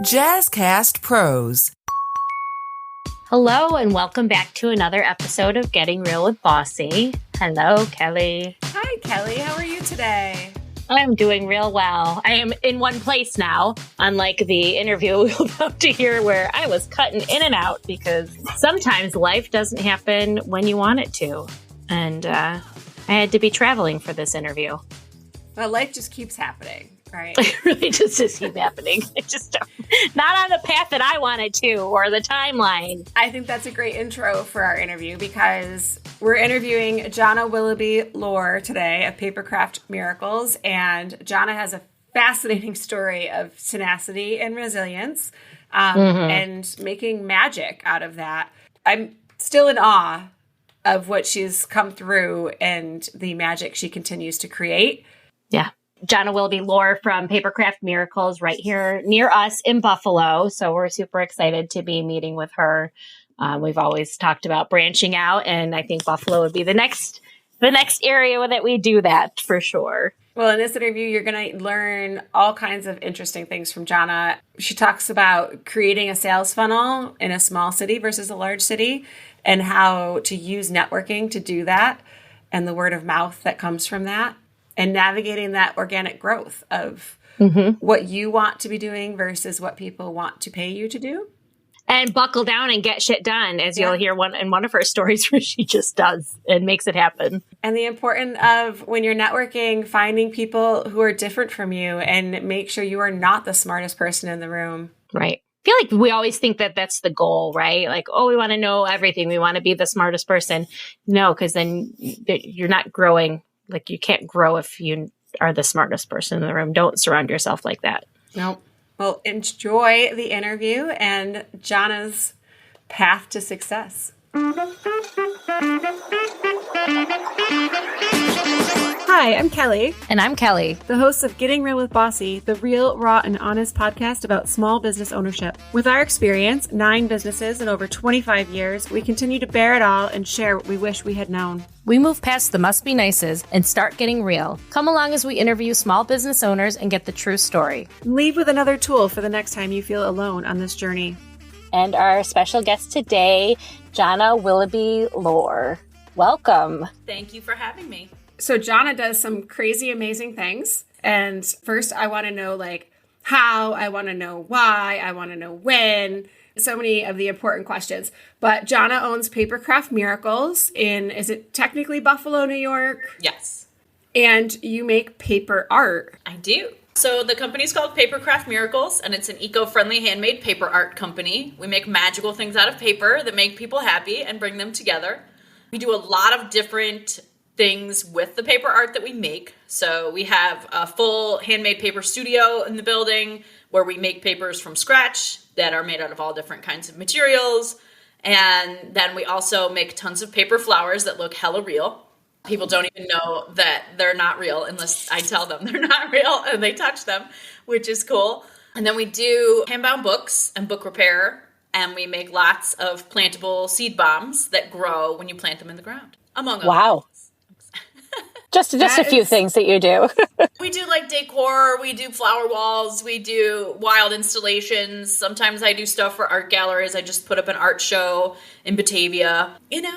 Jazzcast Pros. Hello, and welcome back to another episode of Getting Real with Bossy. Hello, Kelly. Hi, Kelly. How are you today? I'm doing real well. I am in one place now, unlike the interview we were about to hear where I was cutting in and out because sometimes life doesn't happen when you want it to. And I had to be traveling for this interview. Well, life just keeps happening, right? It really just keeps happening. It just not on the path that I wanted to or the timeline. I think that's a great intro for our interview because we're interviewing Janna Willoughby Lohr today of Papercraft Miracles. And Janna has a fascinating story of tenacity and resilience and making magic out of that. I'm still in awe of what she's come through and the magic she continues to create. Yeah. Janna Willoughby Lohr from Papercraft Miracles right here near us in Buffalo. So we're super excited to be meeting with her. We've always talked about branching out, and I think Buffalo would be the next area that we do that for sure. Well, in this interview, you're going to learn all kinds of interesting things from Janna. She talks about creating a sales funnel in a small city versus a large city and how to use networking to do that and the word of mouth that comes from that. And navigating that organic growth of what you want to be doing versus what people want to pay you to do. And buckle down and get shit done, as you'll hear in one of her stories where she just does and makes it happen. And the importance of when you're networking, finding people who are different from you and make sure you are not the smartest person in the room. Right. I feel like we always think that that's the goal, right? Like, oh, we want to know everything. We want to be the smartest person. No, because then you're not growing. Like, you can't grow if you are the smartest person in the room. Don't surround yourself like that. Nope. Well, enjoy the interview and Janna's path to success. Hi, I'm Kelly. And I'm Kelly, the host of Getting Real with Bossy, the real, raw, and honest podcast about small business ownership. With our experience, 9 businesses and over 25 years, we continue to bear it all and share what we wish we had known. We move past the must be nices and start getting real. Come along as we interview small business owners and get the true story. Leave with another tool for the next time you feel alone on this journey. And our special guest today, Janna Willoughby Lohr. Welcome. Thank you for having me. So Janna does some crazy, amazing things. And first, I want to know how, I want to know why, I want to know when. So many of the important questions. But Janna owns Papercraft Miracles is it technically Buffalo, New York? Yes. And you make paper art. I do. So the company's called Papercraft Miracles, and it's an eco-friendly handmade paper art company. We make magical things out of paper that make people happy and bring them together. We do a lot of different things with the paper art that we make. So we have a full handmade paper studio in the building where we make papers from scratch that are made out of all different kinds of materials. And then we also make tons of paper flowers that look hella real. People don't even know that they're not real unless I tell them they're not real and they touch them, which is cool. And then we do hand-bound books and book repair. And we make lots of plantable seed bombs that grow when you plant them in the ground, among other Wow. Just a few things that you do. We do decor, we do flower walls, we do wild installations. Sometimes I do stuff for art galleries. I just put up an art show in Batavia.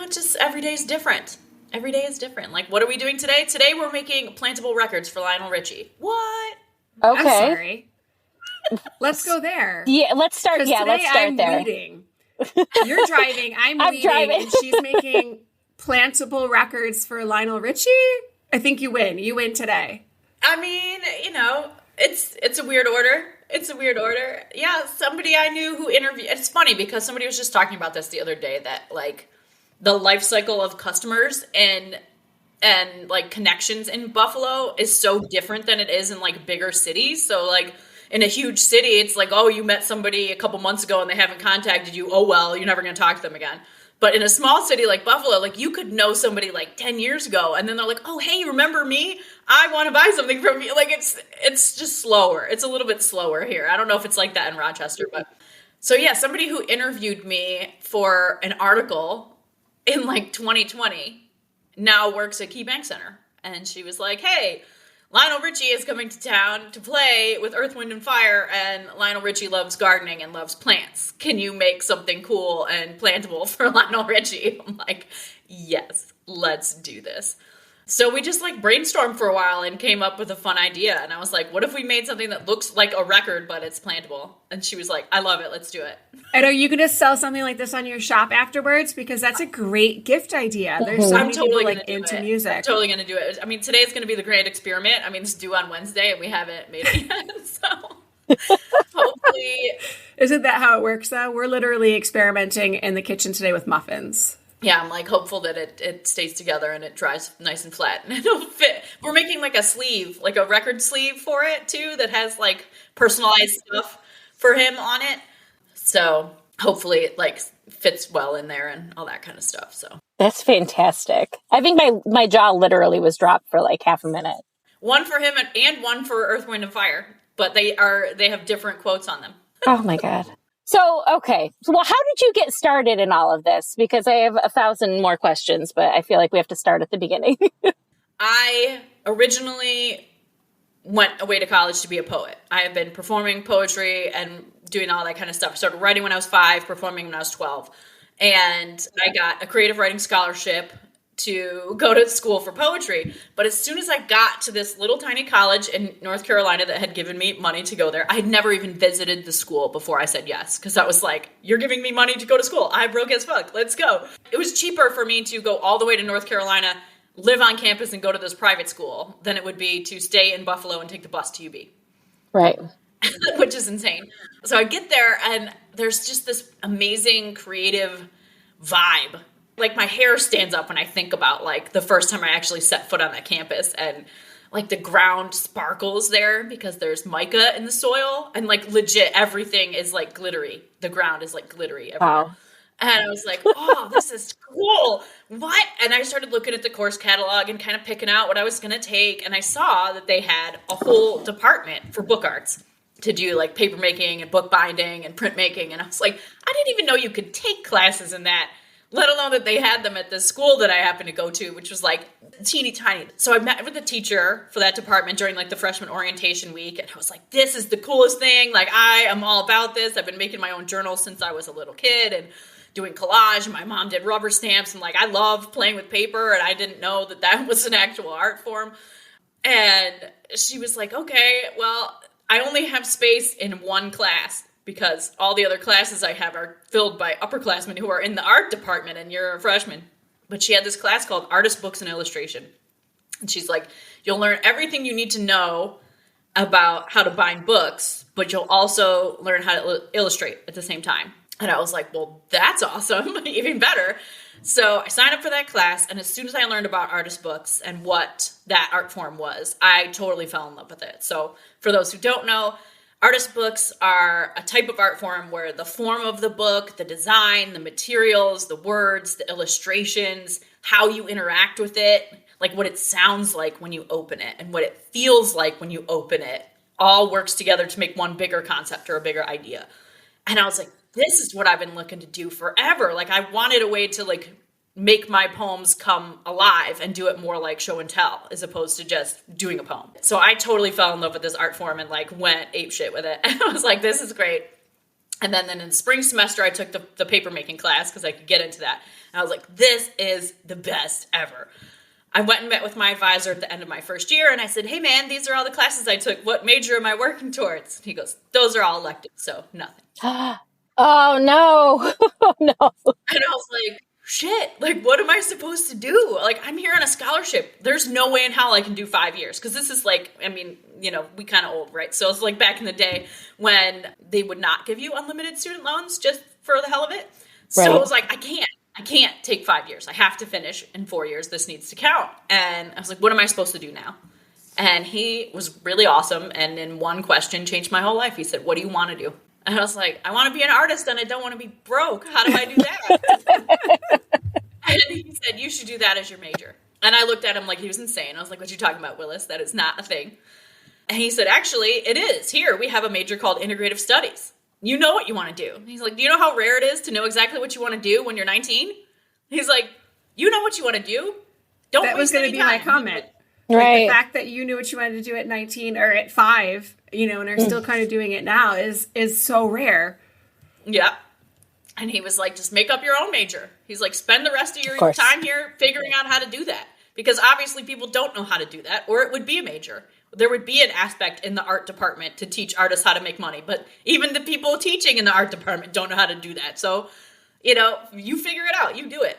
Just every day is different. Every day is different. What are we doing today? Today we're making plantable records for Lionel Richie. What? Okay. I'm sorry. Let's go there. Yeah, let's start. Yeah, let's start I'm there. Reading. You're driving. I'm reading, driving. And she's making plantable records for Lionel Richie. I think you win. You win today. I mean, it's a weird order. It's a weird order. Yeah, somebody I knew who interviewed. It's funny because somebody was just talking about this the other day that the life cycle of customers and connections in Buffalo is so different than it is in bigger cities. So in a huge city, it's oh, you met somebody a couple months ago and they haven't contacted you. Oh, well, you're never going to talk to them again. But in a small city like Buffalo, you could know somebody 10 years ago and then they're oh, hey, remember me? I want to buy something from you. It's just slower. It's a little bit slower here. I don't know if it's like that in Rochester, but so yeah, somebody who interviewed me for an article in 2020 now works at KeyBank Center. And she was hey, Lionel Richie is coming to town to play with Earth, Wind, and Fire, and Lionel Richie loves gardening and loves plants. Can you make something cool and plantable for Lionel Richie? I'm like, yes, let's do this. So we just like brainstormed for a while and came up with a fun idea. And I was like, what if we made something that looks like a record, but it's plantable? And she was like, I love it. Let's do it. And are you going to sell something like this on your shop afterwards? Because that's a great gift idea. There's so many people like into music. I'm totally going to do it. I mean, today's going to be the grand experiment. I mean, it's due on Wednesday and we haven't made it yet. So hopefully. Isn't that how it works though? We're literally experimenting in the kitchen today with muffins. Yeah, I'm like hopeful that it stays together and it dries nice and flat and it'll fit. We're making like a sleeve, like a record sleeve for it too, that has like personalized stuff for him on it. So hopefully it like fits well in there and all that kind of stuff. So that's fantastic. I think my jaw literally was dropped for like half a minute. One for him and one for Earth, Wind, and Fire, but they have different quotes on them. Oh my God. So, okay. Well, how did you get started in all of this? Because I have 1,000 more questions, but I feel like we have to start at the beginning. I originally went away to college to be a poet. I have been performing poetry and doing all that kind of stuff. I started writing when I was 5, performing when I was 12. And I got a creative writing scholarship to go to school for poetry. But as soon as I got to this little tiny college in North Carolina that had given me money to go there, I had never even visited the school before I said yes. Because I was like, you're giving me money to go to school. I'm broke as fuck. Let's go. It was cheaper for me to go all the way to North Carolina, live on campus and go to this private school than it would be to stay in Buffalo and take the bus to UB. Right. Which is insane. So I get there and there's just this amazing creative vibe. Like my hair stands up when I think about like the first time I actually set foot on that campus, and like the ground sparkles there because there's mica in the soil, and like legit everything is like glittery. The ground is like glittery everywhere. Wow. And I was like, oh, this is cool. What? And I started looking at the course catalog and kind of picking out what I was going to take. And I saw that they had a whole department for book arts to do like paper making and book binding and printmaking. And I was like, I didn't even know you could take classes in that, let alone that they had them at the school that I happened to go to, which was like teeny tiny. So I met with the teacher for that department during like the freshman orientation week. And I was like, this is the coolest thing. Like I am all about this. I've been making my own journals since I was a little kid and doing collage. And my mom did rubber stamps. And like, I love playing with paper. And I didn't know that that was an actual art form. And she was like, okay, well, I only have space in one class, because all the other classes I have are filled by upperclassmen who are in the art department and you're a freshman. But she had this class called Artist, Books, and Illustration. And she's like, you'll learn everything you need to know about how to bind books, but you'll also learn how to illustrate at the same time. And I was like, well, that's awesome, even better. So I signed up for that class, and as soon as I learned about artist books and what that art form was, I totally fell in love with it. So for those who don't know, artist books are a type of art form where the form of the book, the design, the materials, the words, the illustrations, how you interact with it, like what it sounds like when you open it and what it feels like when you open it, all works together to make one bigger concept or a bigger idea. And I was like, this is what I've been looking to do forever. Like I wanted a way to like make my poems come alive and do it more like show and tell as opposed to just doing a poem. So I totally fell in love with this art form and like went apeshit with it. And I was like, this is great. And then in spring semester, I took the paper making class because I could get into that. And I was like, this is the best ever. I went and met with my advisor at the end of my first year and I said, hey man, these are all the classes I took. What major am I working towards? And he goes, those are all elective, so nothing. Oh no. Oh no. And I was like, shit, like, what am I supposed to do? Like, I'm here on a scholarship. There's no way in hell I can do 5 years. Because this is like, I mean, you know, we kind of old, right? So it's like back in the day when they would not give you unlimited student loans just for the hell of it. So Right. I was like, I can't take 5 years. I have to finish in 4 years. This needs to count. And I was like, what am I supposed to do now? And he was really awesome. And in one question changed my whole life. He said, what do you want to do? And I was like, I want to be an artist and I don't want to be broke. How do I do that? And he said, you should do that as your major. And I looked at him like he was insane. I was like, what are you talking about, Willis? That is not a thing. And he said, actually, it is. Here, we have a major called Integrative Studies. You know what you want to do. He's like, do you know how rare it is to know exactly what you want to do when you're 19? He's like, you know what you want to do? Don't That was waste going to any be my time." comment. Like Right. the fact that you knew what you wanted to do at 19 or at 5, you know, and are still kind of doing it now is so rare. Yeah. And he was like, just make up your own major. He's like, spend the rest of your course. time here figuring out how to do that. Because obviously people don't know how to do that, or it would be a major. There would be an aspect in the art department to teach artists how to make money. But even the people teaching in the art department don't know how to do that. So, you know, you figure it out. You do it.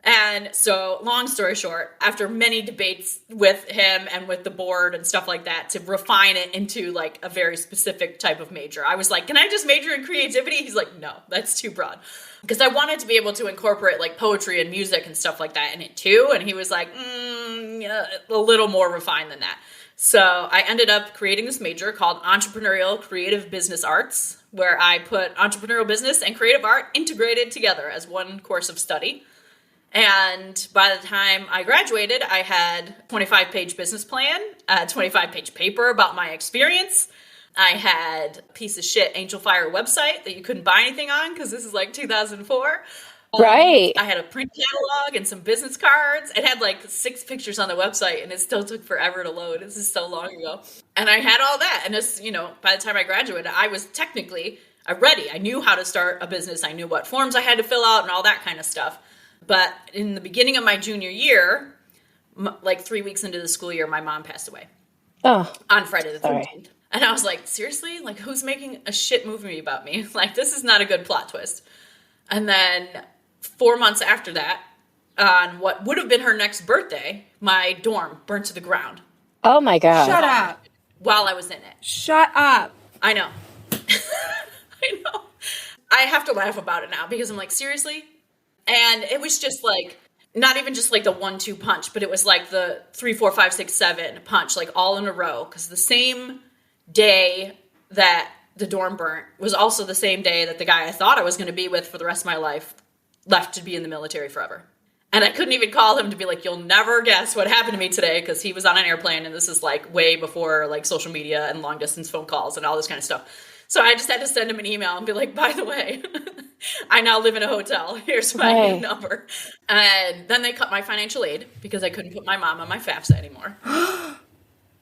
And so, long story short, after many debates with him and with the board and stuff like that, to refine it into like a very specific type of major, I was like, can I just major in creativity? He's like, no, that's too broad. Because I wanted to be able to incorporate like poetry and music and stuff like that in it too. And he was like, yeah, a little more refined than that. So I ended up creating this major called Entrepreneurial Creative Business Arts, where I put entrepreneurial business and creative art integrated together as one course of study. And by the time I graduated, I had a 25-page business plan, a 25-page paper about my experience. I had a piece of shit Angel Fire website that you couldn't buy anything on because this is like 2004. Right. I had a print catalog and some business cards. It had like 6 pictures on the website and it still took forever to load. This is so long ago. And I had all that. And this, you know, by the time I graduated, I was technically ready. I knew how to start a business. I knew what forms I had to fill out and all that kind of stuff. But in the beginning of my junior year, like 3 weeks into the school year, my mom passed away. Oh, On Friday the 13th. sorry. And I was like, seriously? Like, who's making a shit movie about me? Like, this is not a good plot twist. And then 4 months after that, on what would have been her next birthday, my dorm burnt to the ground. Oh my God. Shut up. While I was in it. Shut up. I know. I know. I have to laugh about it now because I'm like, seriously? And it was just like, not even just like the 1-2 punch, but it was like the 3, 4, 5, 6, 7 punch, like all in a row. Because the same day that the dorm burnt was also the same day that the guy I thought I was going to be with for the rest of my life left to be in the military forever. And I couldn't even call him to be like, you'll never guess what happened to me today, because he was on an airplane, and this is like way before like social media and long distance phone calls and all this kind of stuff. So I just had to send him an email and be like, by the way, I now live in a hotel. Here's my new number. And then they cut my financial aid because I couldn't put my mom on my FAFSA anymore.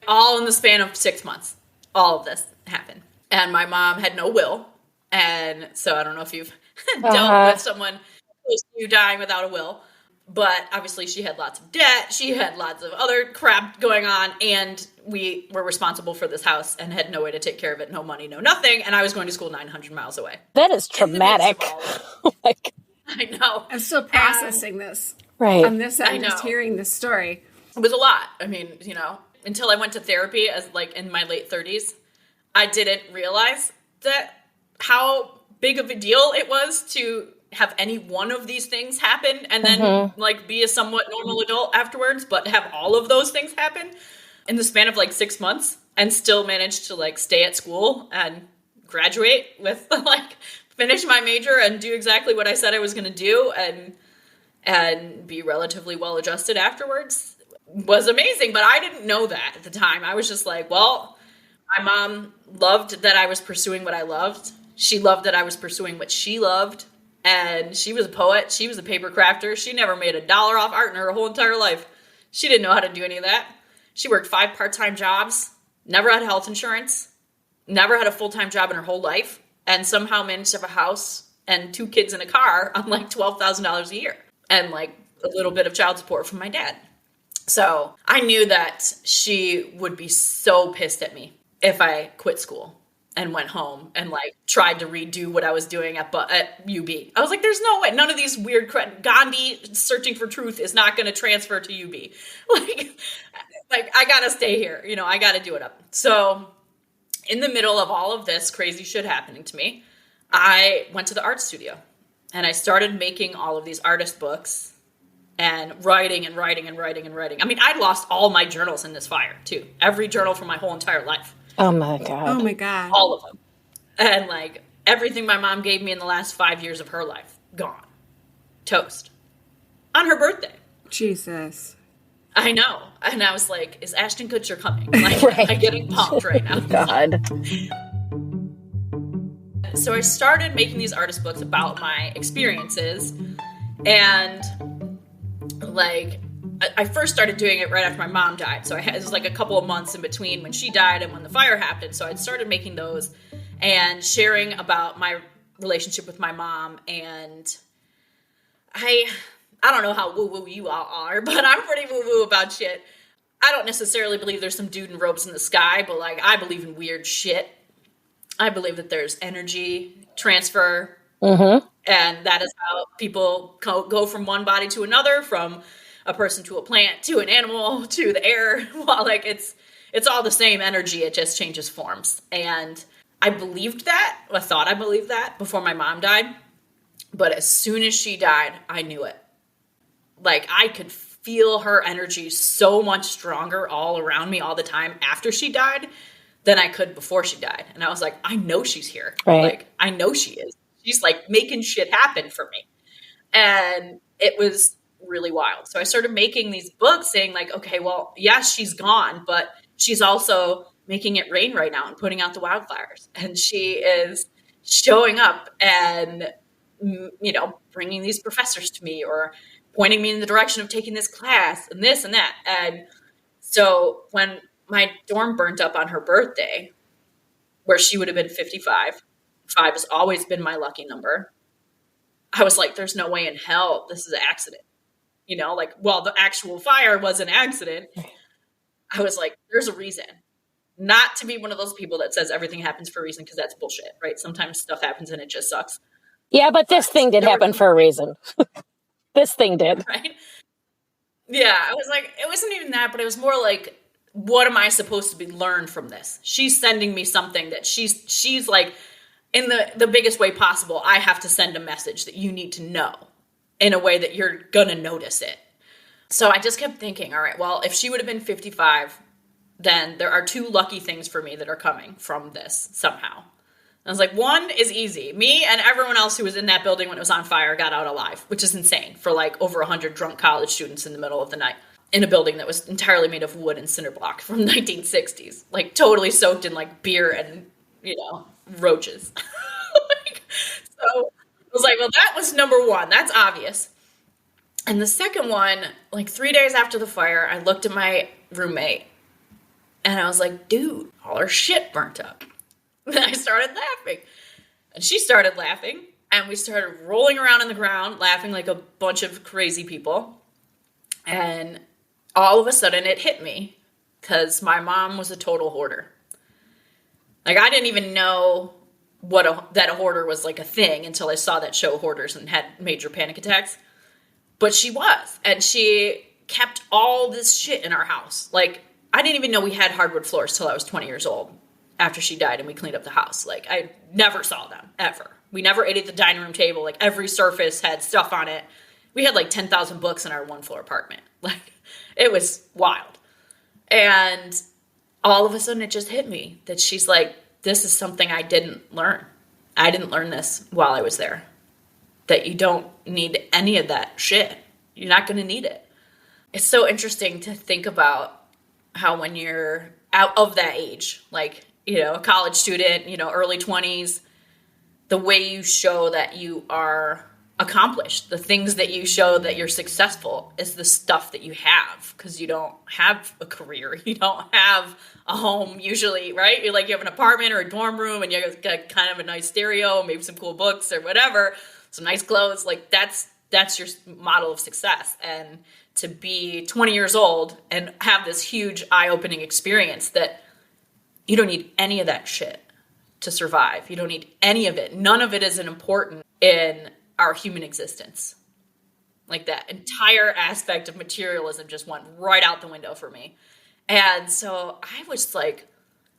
All in the span of 6 months. All of this happened. And my mom had no will. And so I don't know if you've dealt with someone close to you dying without a will. But obviously she had lots of debt. She had lots of other crap going on. And we were responsible for this house and had no way to take care of it. No money, no nothing. And I was going to school 900 miles away. That is traumatic. Oh my God. I know. I'm still processing this. Right. On this end, just hearing this story. It was a lot. I mean, you know, until I went to therapy as like in my late 30s, I didn't realize that how big of a deal it was to have any one of these things happen and then like be a somewhat normal adult afterwards, but have all of those things happen in the span of like 6 months and still manage to like stay at school and graduate with like finish my major and do exactly what I said I was going to do and be relatively well adjusted afterwards was amazing. But I didn't know that at the time. I was just like, well, my mom loved that I was pursuing what I loved. She loved that I was pursuing what she loved. And she was a poet. She was a paper crafter. She never made $1 off art in her whole entire life. She didn't know how to do any of that. She worked 5 part-time jobs, never had health insurance, never had a full-time job in her whole life, and somehow managed to have a house and 2 kids in a car on like $12,000 a year and like a little bit of child support from my dad. So I knew that she would be so pissed at me if I quit school and went home and like tried to redo what I was doing at UB. I was like, there's no way. None of these weird Gandhi searching for truth is not going to transfer to UB. Like I got to stay here. You know, I got to do it up. So in the middle of all of this crazy shit happening to me, I went to the art studio and I started making all of these artist books and writing and writing and writing and writing. I mean, I lost all my journals in this fire too. Every journal for my whole entire life. Oh my God. Oh my God. All of them. And like everything my mom gave me in the last 5 years of her life, gone. Toast. On her birthday. Jesus. I know. And I was like, is Ashton Kutcher coming? Like, I'm getting pumped right now. God. So I started making these artist books about my experiences. And like I first started doing it right after my mom died. So it was like a couple of months in between when she died and when the fire happened. So I'd started making those and sharing about my relationship with my mom. And I don't know how woo-woo you all are, but I'm pretty woo-woo about shit. I don't necessarily believe there's some dude in robes in the sky, but like I believe in weird shit. I believe that there's energy transfer, and that is how people go from one body to another, from a person to a plant to an animal to the air. Well, like it's all the same energy. It just changes forms. And I believed that. I thought I believed that before my mom died. But as soon as she died, I knew it. Like I could feel her energy so much stronger all around me all the time after she died than I could before she died. And I was like, I know she's here. Right. Like, I know she is. She's like making shit happen for me. And it was really wild. So I started making these books saying like, okay, well, yes, she's gone, but she's also making it rain right now and putting out the wildflowers. And she is showing up and, you know, bringing these professors to me or pointing me in the direction of taking this class and this and that. And so when my dorm burnt up on her birthday, where she would have been 55, 5 has always been my lucky number. I was like, there's no way in hell this is an accident. You know, like, well, the actual fire was an accident. I was like, there's a reason. Not to be one of those people that says everything happens for a reason, because that's bullshit, right? Sometimes stuff happens and it just sucks. Yeah, but this thing did happen for a reason. This thing did. Right? Yeah, I was like, it wasn't even that, but it was more like, what am I supposed to be learned from this? She's sending me something that she's like, in the biggest way possible, I have to send a message that you need to know in a way that you're gonna notice it. So I just kept thinking, all right, well, if she would have been 55, then there are 2 lucky things for me that are coming from this somehow. I was like, one is easy. Me and everyone else who was in that building when it was on fire got out alive, which is insane for like over 100 drunk college students in the middle of the night in a building that was entirely made of wood and cinder block from 1960s, like totally soaked in like beer and, you know, roaches. So I was like, well, that was number one. That's obvious. And the second one, like 3 days after the fire, I looked at my roommate and I was like, dude, all her shit burnt up. And I started laughing. And she started laughing. And we started rolling around on the ground, laughing like a bunch of crazy people. And all of a sudden it hit me, because my mom was a total hoarder. Like, I didn't even know that a hoarder was like a thing until I saw that show Hoarders and had major panic attacks. But she was. And she kept all this shit in our house. Like, I didn't even know we had hardwood floors till I was 20 years old after she died and we cleaned up the house. Like, I never saw them, ever. We never ate at the dining room table. Like, every surface had stuff on it. We had like 10,000 books in our 1-floor apartment. Like, it was wild. And all of a sudden it just hit me that she's like, this is something I didn't learn. I didn't learn this while I was there. That you don't need any of that shit. You're not going to need it. It's so interesting to think about how when you're out of that age, like, you know, a college student, you know, early 20s, the way you show that you are accomplished, the things that you show that you're successful is the stuff that you have, because you don't have a career. You don't have a home usually, right? You're like, you have an apartment or a dorm room and you got kind of a nice stereo, maybe some cool books or whatever, some nice clothes. Like, that's your model of success. And to be 20 years old and have this huge eye-opening experience that you don't need any of that shit to survive. You don't need any of it. None of it is important in our human existence. Like, that entire aspect of materialism just went right out the window for me. And so I was like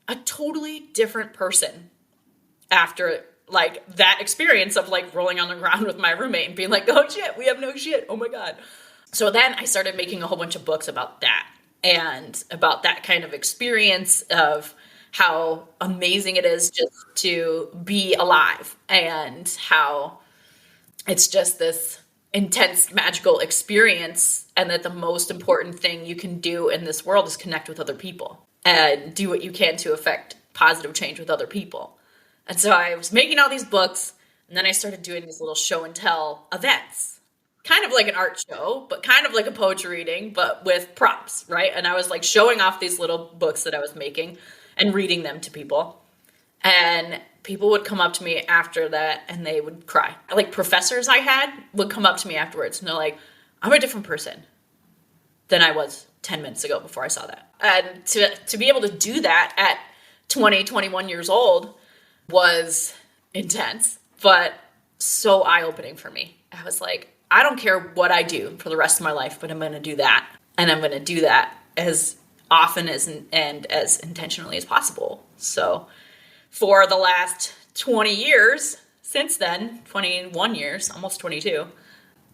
a totally different person after like that experience of like rolling on the ground with my roommate and being like, oh shit, we have no shit. Oh my God. So then I started making a whole bunch of books about that and about that kind of experience of how amazing it is just to be alive and how it's just this intense, magical experience, and that the most important thing you can do in this world is connect with other people and do what you can to affect positive change with other people. And so I was making all these books, and then I started doing these little show and tell events, kind of like an art show, but kind of like a poetry reading, but with props, right? And I was like showing off these little books that I was making and reading them to people. And people would come up to me after that and they would cry. Like professors I had would come up to me afterwards and they're like, I'm a different person than I was 10 minutes ago before I saw that. And to be able to do that at 20, 21 years old was intense, but so eye-opening for me. I was like, I don't care what I do for the rest of my life, but I'm going to do that. And I'm going to do that as often and as intentionally as possible. So for the last 20 years, since then, 21 years, almost 22,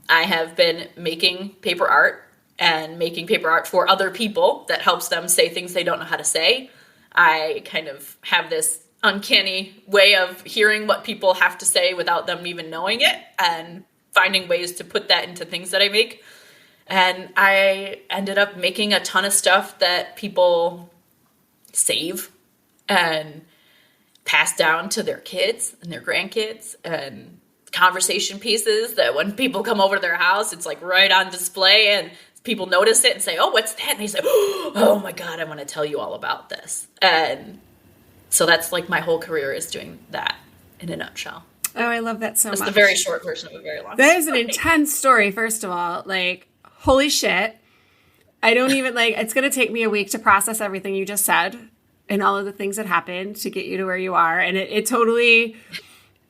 I have been making paper art and making paper art for other people that helps them say things they don't know how to say. I kind of have this uncanny way of hearing what people have to say without them even knowing it and finding ways to put that into things that I make. And I ended up making a ton of stuff that people save and pass down to their kids and their grandkids, and conversation pieces that when people come over to their house, it's like right on display and people notice it and say, oh, what's that? And they say, oh my God, I want to tell you all about this. And so that's like my whole career is doing that in a nutshell. Oh, I love that so much. That's the very short version of a very long story. That is an intense story, first of all. Like, holy shit. I don't even it's going to take me a week to process everything you just said and all of the things that happened to get you to where you are. And it totally,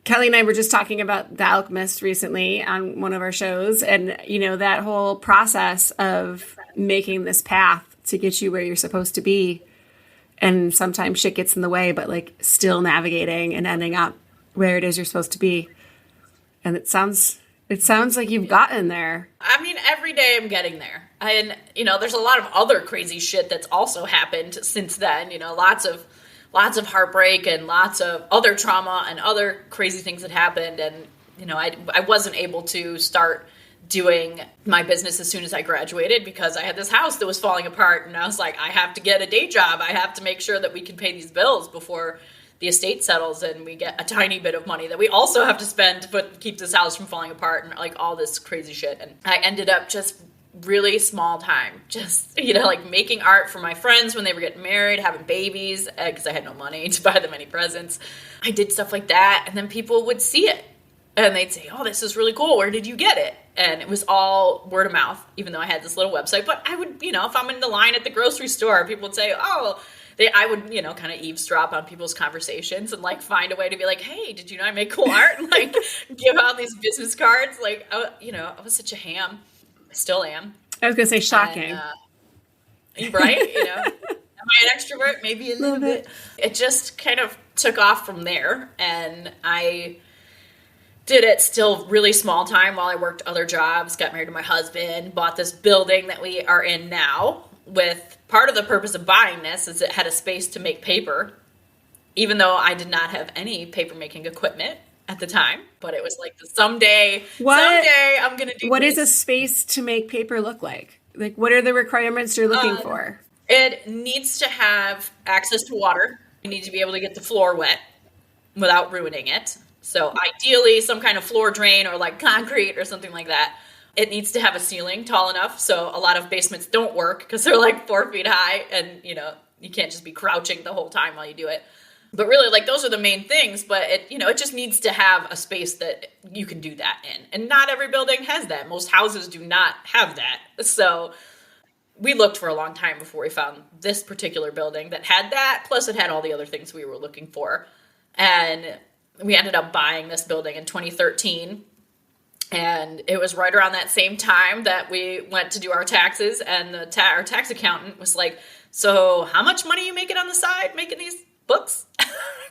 Kelly and I were just talking about The Alchemist recently on one of our shows. And, that whole process of making this path to get you where you're supposed to be. And sometimes shit gets in the way, but still navigating and ending up where it is you're supposed to be. And it sounds like you've gotten there. I mean, every day I'm getting there. And, there's a lot of other crazy shit that's also happened since then. Lots of heartbreak and lots of other trauma and other crazy things that happened. And, I wasn't able to start doing my business as soon as I graduated because I had this house that was falling apart. And I was like, I have to get a day job. I have to make sure that we can pay these bills before the estate settles and we get a tiny bit of money that we also have to spend to keep this house from falling apart and all this crazy shit. And I ended up just really small time, just, making art for my friends when they were getting married, having babies, because I had no money to buy them any presents. I did stuff like that. And then people would see it and they'd say, oh, this is really cool. Where did you get it? And it was all word of mouth, even though I had this little website. But I would, if I'm in the line at the grocery store, people would say, oh, I would, kind of eavesdrop on people's conversations and find a way to be like, hey, did you know I make cool art? And give out these business cards. I was such a ham. I still am. I was going to say shocking. And, right? Am I an extrovert? Maybe a little bit. It just kind of took off from there. And I did it still really small time while I worked other jobs, got married to my husband, bought this building that we are in now. With part of the purpose of buying this is it had a space to make paper, even though I did not have any paper making equipment at the time. But it was someday I'm going to do What this. does a space to make paper look like? What are the requirements you're looking for? It needs to have access to water. You need to be able to get the floor wet without ruining it. So ideally some kind of floor drain or concrete or something like that. It needs to have a ceiling tall enough. So a lot of basements don't work because they're 4 feet high and, you can't just be crouching the whole time while you do it. But really those are the main things. But it just needs to have a space that you can do that in. And not every building has that. Most houses do not have that. So we looked for a long time before we found this particular building that had that. Plus it had all the other things we were looking for. And we ended up buying this building in 2013. And it was right around that same time that we went to do our taxes, and our tax accountant was like, so how much money are you making on the side making these books?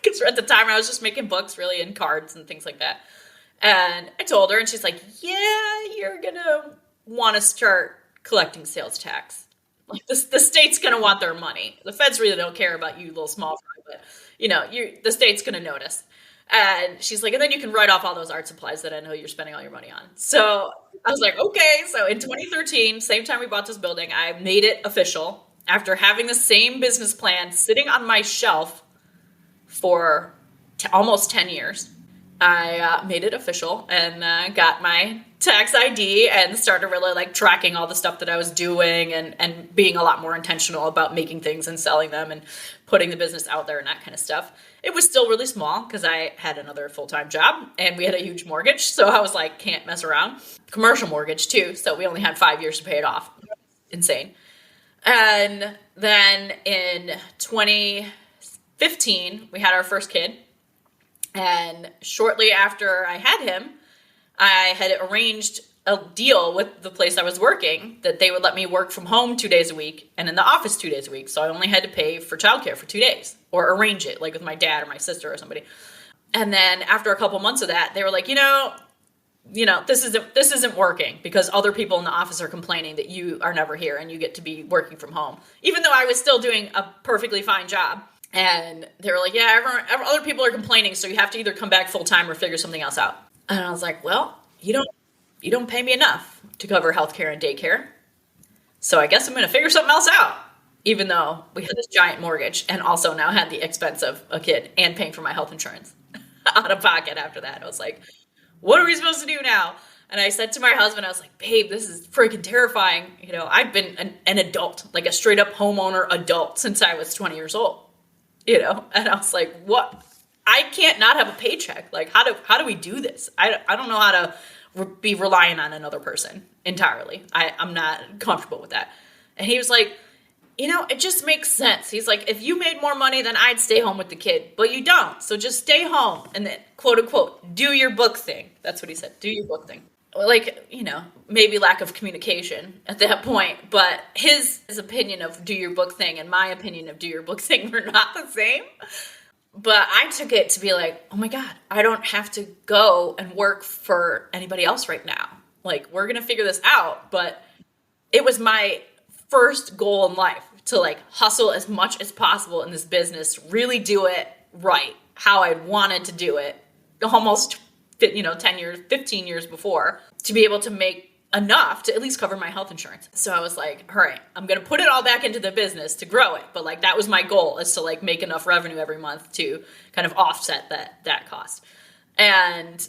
Because at the time I was just making books really in cards and things like that. And I told her and she's like, yeah, you're going to want to start collecting sales tax. The state's going to want their money. The feds really don't care about you little small fry, but the state's going to notice. And she's like, and then you can write off all those art supplies that I know you're spending all your money on. So I was like, okay. So in 2013, same time we bought this building, I made it official after having the same business plan sitting on my shelf for almost 10 years. I made it official and got my tax ID and started really like tracking all the stuff that I was doing and being a lot more intentional about making things and selling them and putting the business out there and that kind of stuff. It was still really small because I had another full-time job and we had a huge mortgage. So I was like, can't mess around. Commercial mortgage too. So we only had 5 years to pay it off. Insane. And then in 2015, we had our first kid. And shortly after I had him, I had arranged a deal with the place I was working that they would let me work from home 2 days a week and in the office 2 days a week. So I only had to pay for childcare for 2 days or arrange it like with my dad or my sister or somebody. And then after a couple months of that, they were like, this isn't working because other people in the office are complaining that you are never here and you get to be working from home, even though I was still doing a perfectly fine job. And they were like, yeah, other people are complaining, so you have to either come back full time or figure something else out. And I was like, well, you don't pay me enough to cover healthcare and daycare, so I guess I'm going to figure something else out. Even though we had this giant mortgage and also now had the expense of a kid and paying for my health insurance out of pocket after that, I was like, what are we supposed to do now? And I said to my husband, I was like, babe, this is freaking terrifying. I've been an adult, like a straight up homeowner adult since I was 20 years old. And I was like, what? I can't not have a paycheck. Like, how do we do this? I don't know how to be relying on another person entirely. I'm not comfortable with that. And he was like, it just makes sense. He's like, if you made more money, then I'd stay home with the kid, but you don't. So just stay home and then quote unquote, do your book thing. That's what he said. Do your book thing. Like, maybe lack of communication at that point, but his opinion of do your book thing and my opinion of do your book thing were not the same. But I took it to be like, oh my God, I don't have to go and work for anybody else right now. Like, we're going to figure this out. But it was my first goal in life to like hustle as much as possible in this business, really do it right, how I wanted to do it almost 10 years, 15 years before, to be able to make enough to at least cover my health insurance. So I was like, all right, I'm going to put it all back into the business to grow it. But like, that was my goal, is to like make enough revenue every month to kind of offset that cost. And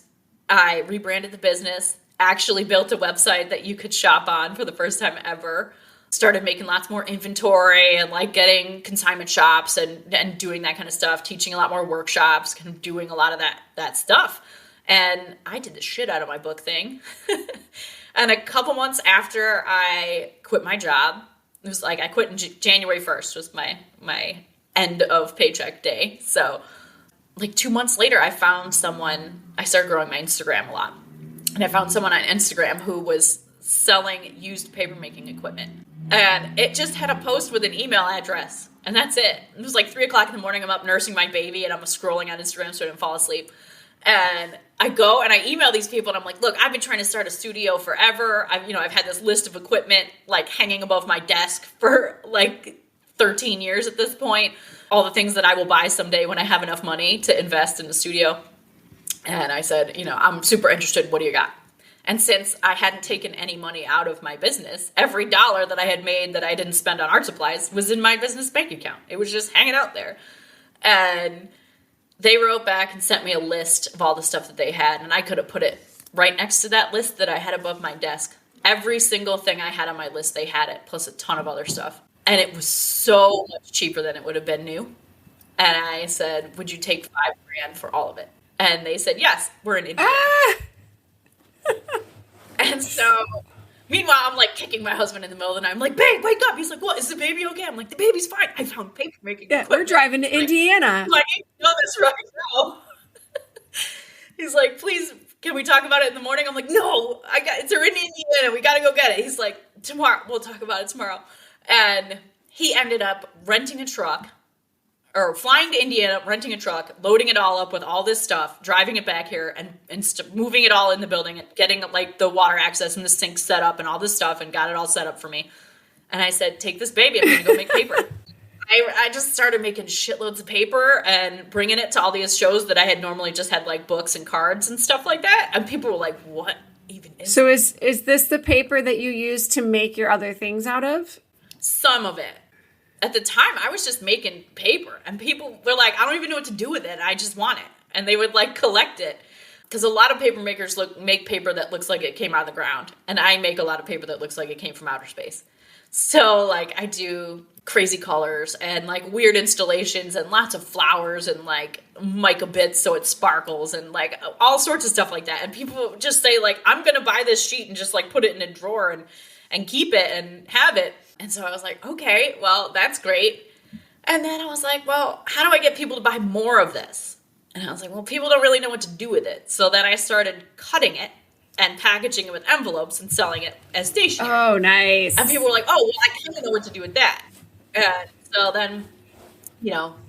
I rebranded the business, actually built a website that you could shop on for the first time ever, started making lots more inventory and like getting consignment shops and doing that kind of stuff, teaching a lot more workshops, kind of doing a lot of that stuff. And I did the shit out of my book thing. And a couple months after I quit my job, it was like I quit in January 1st was my end of paycheck day. So like 2 months later, I started growing my Instagram a lot. And I found someone on Instagram who was selling used papermaking equipment. And it just had a post with an email address. And that's it. It was like 3 o'clock in the morning. I'm up nursing my baby and I'm scrolling on Instagram so I didn't fall asleep. And I go and I email these people and I'm like, look, I've been trying to start a studio forever. I've had this list of equipment like hanging above my desk for like 13 years at this point. All the things that I will buy someday when I have enough money to invest in the studio. And I said, I'm super interested. What do you got? And since I hadn't taken any money out of my business, every dollar that I had made that I didn't spend on art supplies was in my business bank account. It was just hanging out there. And they wrote back and sent me a list of all the stuff that they had, and I could have put it right next to that list that I had above my desk. Every single thing I had on my list, they had it, plus a ton of other stuff. And it was so much cheaper than it would have been new. And I said, would you take $5,000 for all of it? And they said, yes, we're in Indiana. And so, meanwhile, I'm like kicking my husband in the middle of the night. I'm like, babe, wake up. He's like, what? Is the baby okay? I'm like, the baby's fine. I found paper making. Yeah, we're driving to Indiana. I'm like, I know this right now. He's like, please, can we talk about it in the morning? I'm like, no, it's in Indiana. We got to go get it. He's like, tomorrow. We'll talk about it tomorrow. And he ended up renting a truck, or flying to Indiana, renting a truck, loading it all up with all this stuff, driving it back here, and moving it all in the building, and getting like the water access and the sink set up and all this stuff, and got it all set up for me. And I said, take this baby, I'm going to go make paper. I just started making shitloads of paper and bringing it to all these shows that I had normally just had like books and cards and stuff like that. And people were like, what even is So is this the paper that you use to make your other things out of? Some of it. At the time, I was just making paper, and people were like, I don't even know what to do with it. I just want it. And they would like collect it. because a lot of paper makers make paper that looks like it came out of the ground, and I make a lot of paper that looks like it came from outer space. So like I do crazy colors and like weird installations and lots of flowers and like mica bits so it sparkles and like all sorts of stuff like that. And people just say like, I'm going to buy this sheet and just like put it in a drawer and keep it and have it. And so I was like, okay, well, that's great. And then I was like, well, how do I get people to buy more of this? And I was like, well, people don't really know what to do with it. So then I started cutting it and packaging it with envelopes and selling it as stationery. Oh, nice. And people were like, oh, well, I kind of know what to do with that. And so then,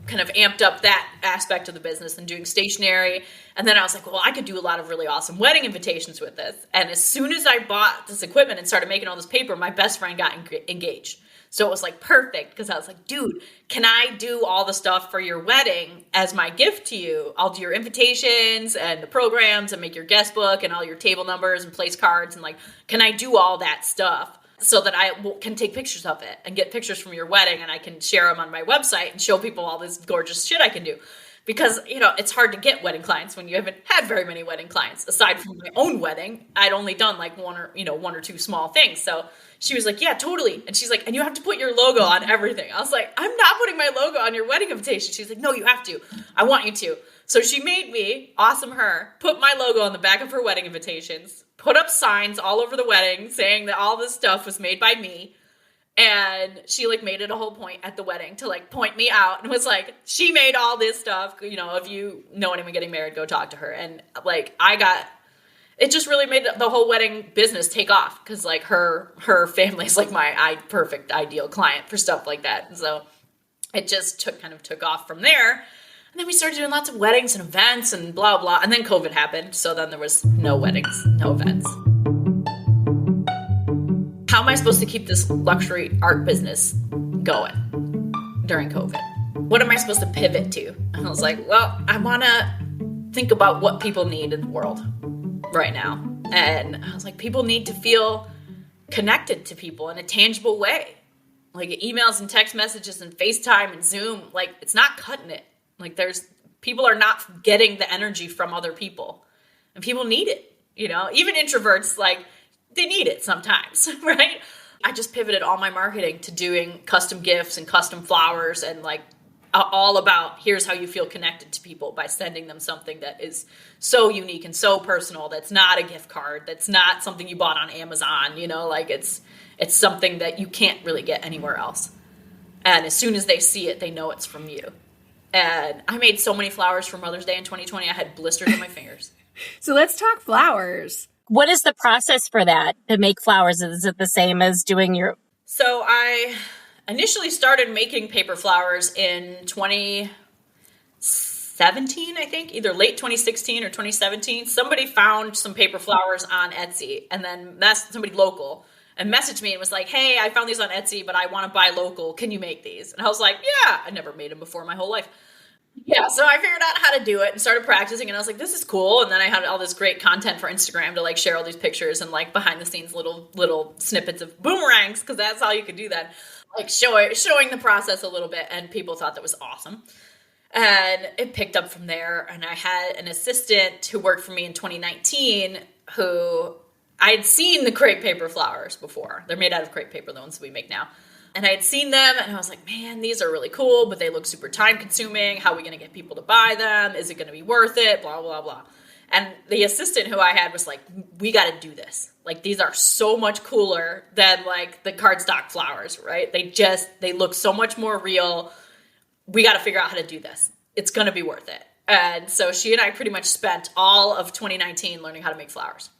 kind of amped up that aspect of the business and doing stationery. And then I was like, well, I could do a lot of really awesome wedding invitations with this. And as soon as I bought this equipment and started making all this paper, my best friend got engaged. So it was like perfect because I was like, dude, can I do all the stuff for your wedding as my gift to you? I'll do your invitations and the programs and make your guest book and all your table numbers and place cards. And like, can I do all that stuff so that I can take pictures of it and get pictures from your wedding and I can share them on my website and show people all this gorgeous shit I can do? Because, it's hard to get wedding clients when you haven't had very many wedding clients. Aside from my own wedding, I'd only done like one or two small things. So she was like, yeah, totally. And she's like, and you have to put your logo on everything. I was like, I'm not putting my logo on your wedding invitation. She's like, no, you have to. I want you to. So she made me, awesome her, put my logo on the back of her wedding invitations, put up signs all over the wedding saying that all this stuff was made by me. And she like made it a whole point at the wedding to like point me out and was like, she made all this stuff. If you know anyone getting married, go talk to her. And like, it just really made the whole wedding business take off. Cause like her family is like my perfect ideal client for stuff like that. And so it just took off from there. And then we started doing lots of weddings and events and blah, blah. And then COVID happened. So then there was no weddings, no events. How am I supposed to keep this luxury art business going during COVID? What am I supposed to pivot to? And I was like, well, I want to think about what people need in the world right now. And I was like, people need to feel connected to people in a tangible way. Like emails and text messages and FaceTime and Zoom, like it's not cutting it. Like people are not getting the energy from other people and people need it, even introverts, like they need it sometimes, right? I just pivoted all my marketing to doing custom gifts and custom flowers and like all about here's how you feel connected to people by sending them something that is so unique and so personal. That's not a gift card. That's not something you bought on Amazon, like it's something that you can't really get anywhere else. And as soon as they see it, they know it's from you. And I made so many flowers for Mother's Day in 2020. I had blisters on my fingers. So let's talk flowers. What is the process for that to make flowers? Is it the same as doing your... So I initially started making paper flowers in 2017, I think, either late 2016 or 2017. Somebody found some paper flowers on Etsy, and then that's somebody local and messaged me and was like, hey, I found these on Etsy, but I want to buy local. Can you make these? And I was like, yeah, I never made them before my whole life. Yeah, so I figured out how to do it and started practicing, and I was like, this is cool. And then I had all this great content for Instagram to like share all these pictures and like behind the scenes little snippets of boomerangs, because that's how you could do that. Like showing the process a little bit, and people thought that was awesome. And it picked up from there, and I had an assistant who worked for me in 2019 who I had seen the crepe paper flowers before. They're made out of crepe paper, the ones that we make now. And I had seen them and I was like, man, these are really cool, but they look super time consuming. How are we going to get people to buy them? Is it going to be worth it? Blah, blah, blah. And the assistant who I had was like, we got to do this. Like, these are so much cooler than like the cardstock flowers, right? They look so much more real. We got to figure out how to do this. It's going to be worth it. And so she and I pretty much spent all of 2019 learning how to make flowers.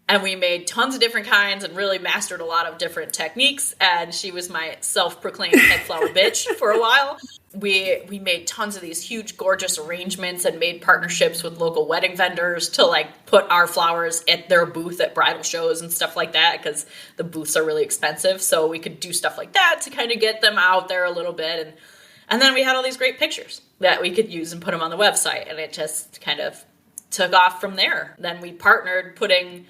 And we made tons of different kinds and really mastered a lot of different techniques. And she was my self-proclaimed head flower bitch for a while. We made tons of these huge, gorgeous arrangements and made partnerships with local wedding vendors to like put our flowers at their booth at bridal shows and stuff like that, because the booths are really expensive. So we could do stuff like that to kind of get them out there a little bit. And then we had all these great pictures that we could use and put them on the website. And it just kind of took off from there. Then we partnered putting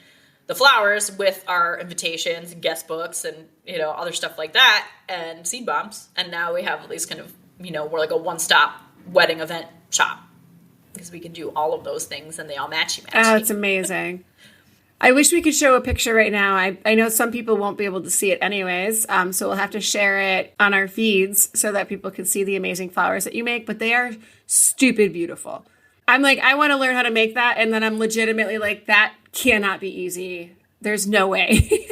the flowers with our invitations and guest books and, other stuff like that, and seed bombs. And now we have these kind of, we're like a one-stop wedding event shop. because we can do all of those things and they all matchy. Oh, it's amazing. I wish we could show a picture right now. I know some people won't be able to see it anyways, so we'll have to share it on our feeds so that people can see the amazing flowers that you make, but they are stupid beautiful. I'm like, I want to learn how to make that, and then I'm legitimately like, that cannot be easy. There's no way.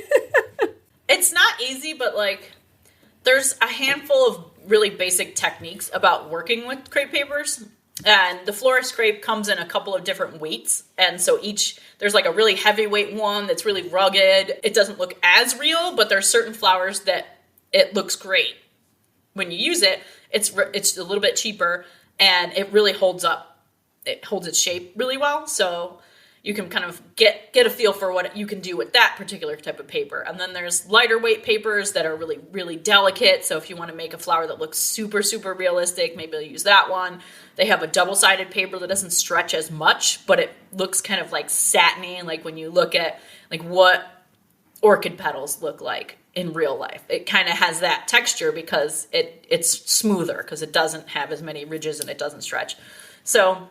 It's not easy, but like there's a handful of really basic techniques about working with crepe papers. And the florist crepe comes in a couple of different weights. And so there's like a really heavyweight one that's really rugged. It doesn't look as real, but there's certain flowers that it looks great. When you use it, it's a little bit cheaper and it really holds up. It holds its shape really well. So you can kind of get a feel for what you can do with that particular type of paper. And then there's lighter weight papers that are really, really delicate. So if you want to make a flower that looks super, super realistic, maybe you'll use that one. They have a double-sided paper that doesn't stretch as much, but it looks kind of like satiny, like when you look at like what orchid petals look like in real life. It kind of has that texture because it's smoother because it doesn't have as many ridges and it doesn't stretch. So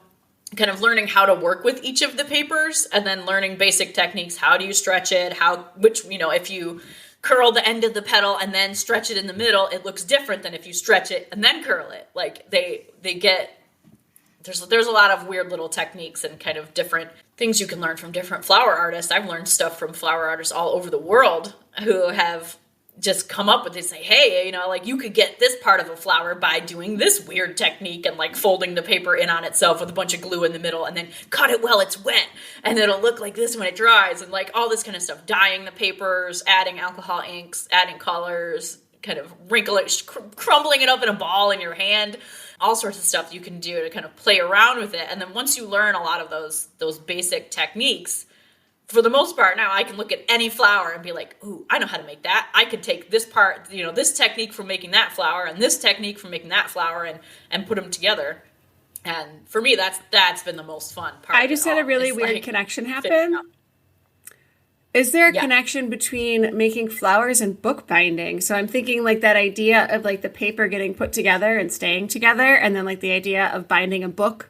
kind of learning how to work with each of the papers and then learning basic techniques. How do you stretch it? If you curl the end of the petal and then stretch it in the middle, it looks different than if you stretch it and then curl it. Like there's a lot of weird little techniques and kind of different things you can learn from different flower artists. I've learned stuff from flower artists all over the world who have just come up with this, say, hey, like you could get this part of a flower by doing this weird technique and like folding the paper in on itself with a bunch of glue in the middle and then cut it while it's wet and it'll look like this when it dries and like all this kind of stuff. Dyeing the papers, adding alcohol inks, adding colors, kind of crumbling it up in a ball in your hand, all sorts of stuff you can do to kind of play around with it. And then once you learn a lot of those basic techniques, for the most part, now I can look at any flower and be like, ooh, I know how to make that. I could take this part, this technique from making that flower and this technique from making that flower and put them together. And for me, that's been the most fun part. I just had a really weird connection happen. Is there a connection between making flowers and bookbinding? So I'm thinking like that idea of like the paper getting put together and staying together, and then like the idea of binding a book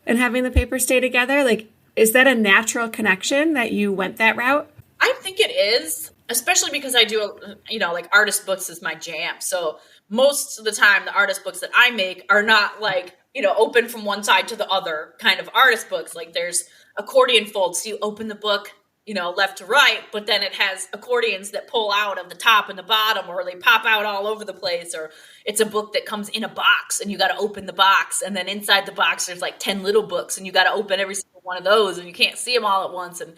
and having the paper stay together. Like, is that a natural connection that you went that route? I think it is, especially because I do, like artist books is my jam. So most of the time, the artist books that I make are not like, open from one side to the other kind of artist books. Like there's accordion folds. So you open the book, left to right, but then it has accordions that pull out of the top and the bottom, or they pop out all over the place, or it's a book that comes in a box and you got to open the box. And then inside the box, there's like 10 little books and you got to open every single one of those and you can't see them all at once. And,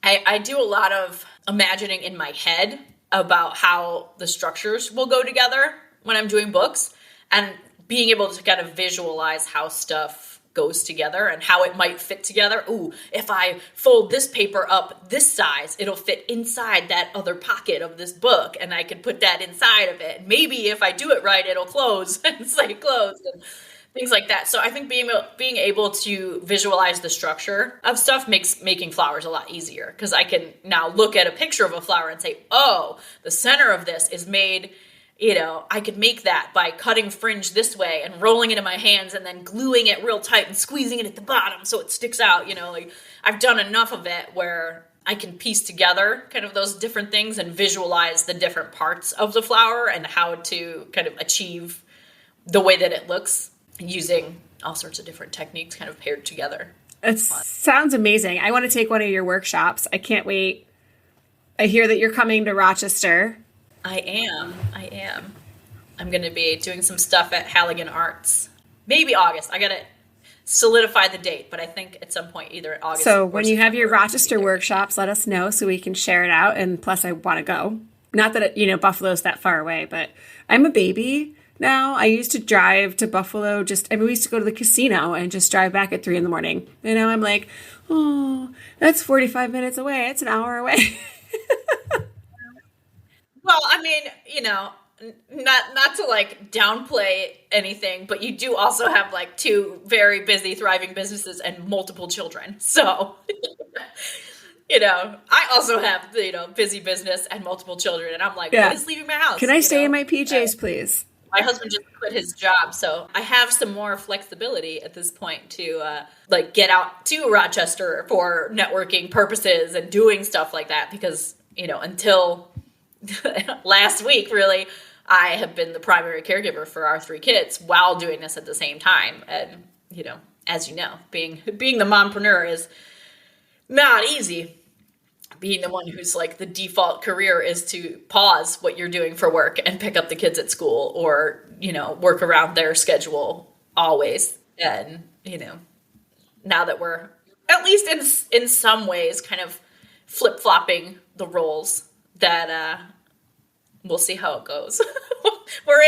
I do a lot of imagining in my head about how the structures will go together when I'm doing books, and being able to kind of visualize how stuff goes together and how it might fit together. Ooh, if I fold this paper up this size, it'll fit inside that other pocket of this book, and I can put that inside of it. Maybe if I do it right, it'll close and say closed and things like that. So I think being able to visualize the structure of stuff makes making flowers a lot easier, because I can now look at a picture of a flower and say, oh, the center of this is made, I could make that by cutting fringe this way and rolling it in my hands and then gluing it real tight and squeezing it at the bottom so it sticks out. I've done enough of it where I can piece together kind of those different things and visualize the different parts of the flower and how to kind of achieve the way that it looks using all sorts of different techniques kind of paired together. It sounds amazing. I want to take one of your workshops. I can't wait. I hear that you're coming to Rochester. I am. I'm going to be doing some stuff at Halligan Arts. Maybe August. I got to solidify the date, but I think at some point either August. So when you have your Rochester workshops, let us know so we can share it out. And plus, I want to go. Not that, Buffalo's that far away, but I'm a baby now. I used to drive to Buffalo. We used to go to the casino and just drive back at 3 a.m. I'm like, oh, that's 45 minutes away. It's an hour away. Well, not to like downplay anything, but you do also have like 2 very busy, thriving businesses and multiple children. So, I also have, busy business and multiple children, and I'm like, what is leaving my house? Can I stay in my PJs, please? My husband just quit his job, so I have some more flexibility at this point to get out to Rochester for networking purposes and doing stuff like that because, until last week, really, I have been the primary caregiver for our 3 kids while doing this at the same time. And, as you know, being the mompreneur is not easy. Being the one who's like the default career is to pause what you're doing for work and pick up the kids at school or, work around their schedule always. And, now that we're at least in some ways kind of flip-flopping the roles that we'll see how it goes. We're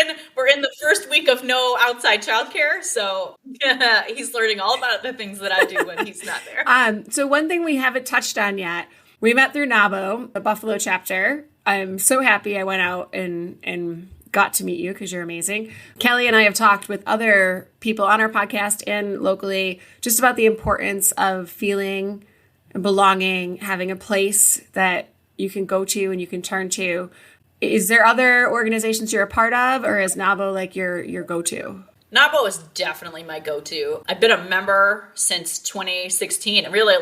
in the first week of no outside childcare, so he's learning all about the things that I do when he's not there. So one thing we haven't touched on yet, we met through NAWBO, the Buffalo chapter. I'm so happy I went out and got to meet you because you're amazing. Kelly and I have talked with other people on our podcast and locally just about the importance of feeling and belonging, having a place that you can go to and you can turn to. Is there other organizations you're a part of, or is NAWBO like your go-to? NAWBO is definitely my go-to. I've been a member since 2016, and really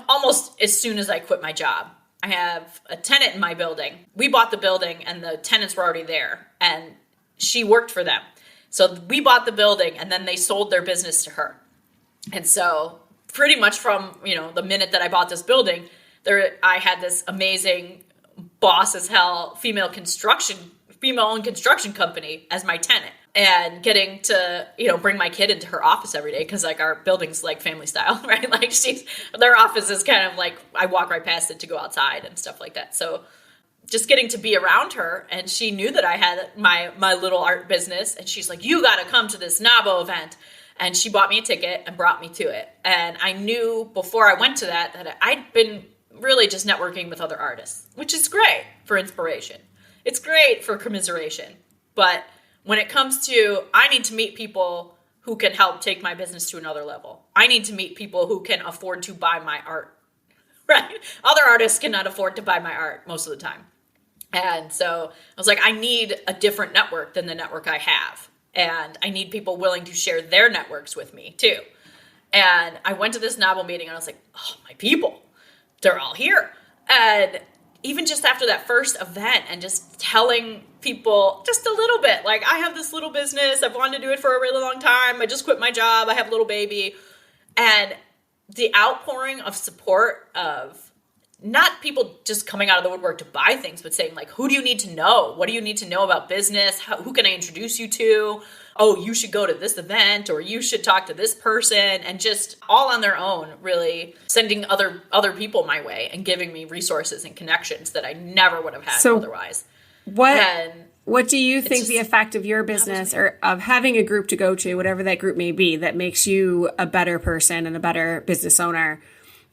almost as soon as I quit my job. I have a tenant in my building. We bought the building, and the tenants were already there, and she worked for them. So we bought the building, and then they sold their business to her. And so pretty much from the minute that I bought this building, I had this amazing boss as hell female-owned construction company as my tenant, and getting to bring my kid into her office every day because our building's like family style, right? Their office is kind of I walk right past it to go outside and stuff like that. So just getting to be around her, and she knew that I had my little art business, and she's like, "You got to come to this NAWBO event." And she bought me a ticket and brought me to it. And I knew before I went to that I'd been really just networking with other artists, which is great for inspiration. It's great for commiseration. But when it comes to, I need to meet people who can help take my business to another level. I need to meet people who can afford to buy my art, right? Other artists cannot afford to buy my art most of the time. And so I was like, I need a different network than the network I have. And I need people willing to share their networks with me too. And I went to this NAWBO meeting and I was like, oh, my people. They're all here. And even just after that first event and just telling people just a little bit, I have this little business. I've wanted to do it for a really long time. I just quit my job. I have a little baby. And the outpouring of support of not people just coming out of the woodwork to buy things, but saying who do you need to know? What do you need to know about business? Who can I introduce you to? Oh, you should go to this event, or you should talk to this person, and just all on their own, really sending other people my way and giving me resources and connections that I never would have had otherwise. What do you think the effect of your business or of having a group to go to, whatever that group may be, that makes you a better person and a better business owner,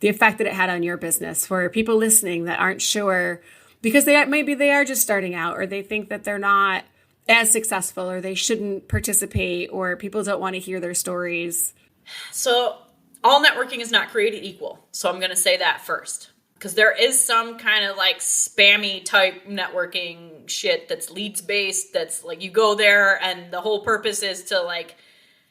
the effect that it had on your business for people listening that aren't sure because maybe they are just starting out, or they think that they're not as successful, or they shouldn't participate, or people don't want to hear their stories? So all networking is not created equal. So I'm going to say that first, because there is some kind of spammy type networking shit that's leads based. That's you go there and the whole purpose is to